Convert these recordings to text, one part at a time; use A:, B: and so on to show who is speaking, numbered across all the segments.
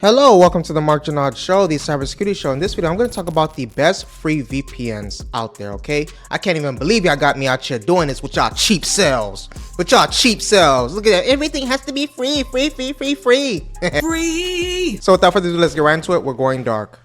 A: Hello, welcome to the Mark Janard Show, the cybersecurity show. In this video, I'm going to talk about the best free VPNs out there, okay? I can't even believe y'all got me out here doing this with y'all cheap selves. Look at that. Everything has to be free. Free. So without further ado, let's get right into it. We're going dark.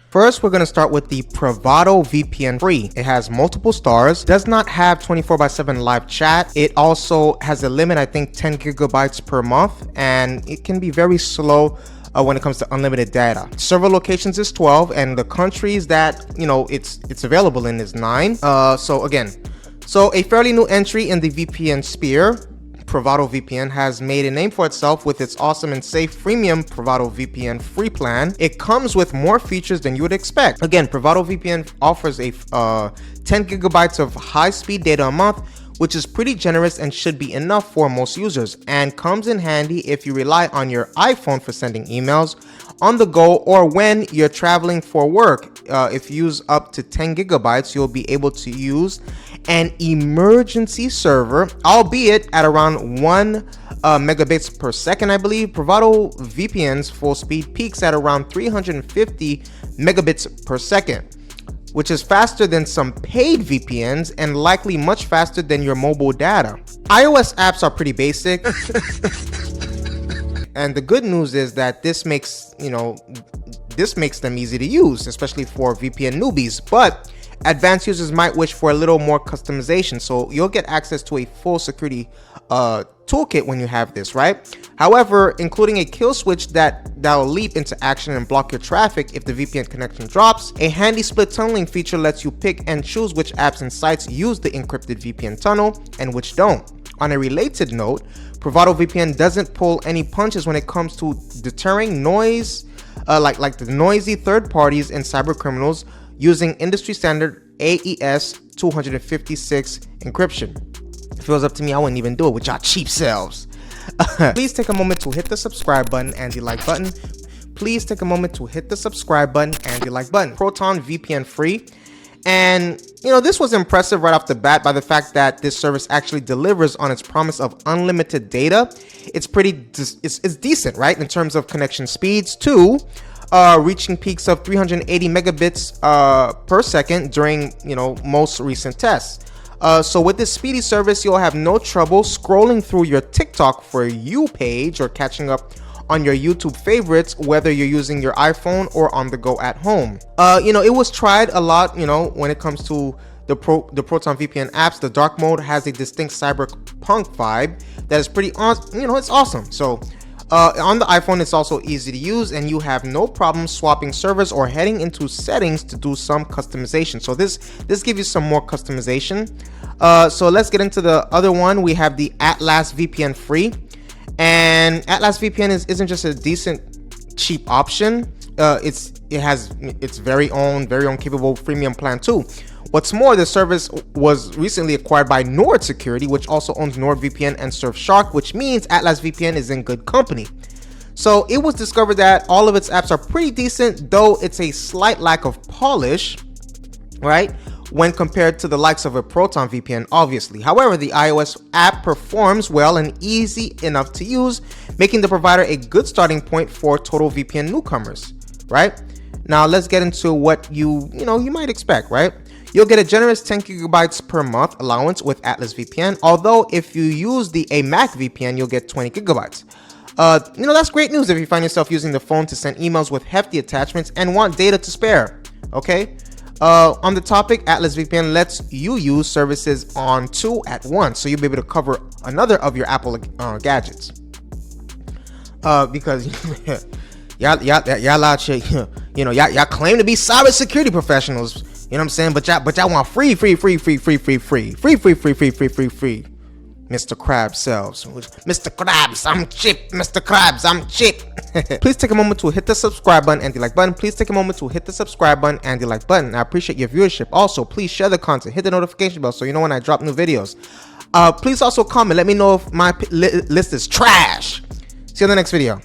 A: First, we're going to start with the Bravado VPN Free. It has multiple stars, does not have 24/7 live chat. It also has a limit, I think 10 gigabytes per month, and it can be very slow when it comes to unlimited data. Server locations is 12, and the countries that it's available in is 9. So a fairly new entry in the VPN sphere. Bravado VPN has made a name for itself with its awesome and safe freemium Bravado VPN free plan. It comes with more features than you would expect. Again, Bravado VPN offers a 10 gigabytes of high-speed data a month, which is pretty generous and should be enough for most users, and comes in handy if you rely on your iPhone for sending emails on the go or when you're traveling for work. If you use up to 10 gigabytes, you'll be able to use an emergency server, albeit at around 1 megabits per second, I believe. Bravado VPN's full speed peaks at around 350 megabits per second, which is faster than some paid VPNs and likely much faster than your mobile data. iOS apps are pretty basic. And the good news is that this makes them easy to use, especially for VPN newbies. But advanced users might wish for a little more customization, so you'll get access to a full security toolkit when you have this, right? However, including a kill switch that'll leap into action and block your traffic if the VPN connection drops. A handy split tunneling feature lets you pick and choose which apps and sites use the encrypted VPN tunnel and which don't. On a related note, Bravado VPN doesn't pull any punches when it comes to deterring noise, like the noisy third parties and cyber criminals using industry standard AES 256 encryption. If it was up to me, I wouldn't even do it with y'all cheap selves. Please take a moment to hit the subscribe button and the like button. Proton VPN free. And this was impressive right off the bat by the fact that this service actually delivers on its promise of unlimited data. It's decent, right, in terms of connection speeds too, reaching peaks of 380 megabits per second during most recent tests. So with this speedy service, you'll have no trouble scrolling through your TikTok For You page or catching up on your YouTube favorites, whether you're using your iPhone or on the go at home. It was tried a lot, when it comes to the Proton VPN apps. The dark mode has a distinct cyberpunk vibe that is pretty awesome. It's awesome. So on the iPhone, it's also easy to use, and you have no problem swapping servers or heading into settings to do some customization. So this gives you some more customization. So let's get into the other one. We have the Atlas VPN Free, and Atlas VPN isn't just a decent cheap option. It has its very own capable freemium plan too. What's more, the service was recently acquired by Nord Security, which also owns NordVPN and Surfshark, which means Atlas VPN is in good company. So it was discovered that all of its apps are pretty decent, though it's a slight lack of polish, right, when compared to the likes of a Proton VPN, obviously. However, the iOS app performs well and easy enough to use, making the provider a good starting point for total VPN newcomers, right? Now let's get into what you might expect, right? You'll get a generous 10 gigabytes per month allowance with Atlas VPN, although if you use a Mac VPN, you'll get 20 gigabytes. That's great news if you find yourself using the phone to send emails with hefty attachments and want data to spare, okay? On the topic, Atlas VPN lets you use services on 2 at once, so you'll be able to cover another of your Apple gadgets. Because y'all out here, y'all claim to be cybersecurity professionals. You know what I'm saying? But y'all want free. Mr. Krabs sells. Mr. Krabs, I'm cheap. Mr. Krabs, I'm cheap. Please take a moment to hit the subscribe button and the like button. I appreciate your viewership. Also, please share the content. Hit the notification bell so you know when I drop new videos. Please also comment. Let me know if my list is trash. See you in the next video.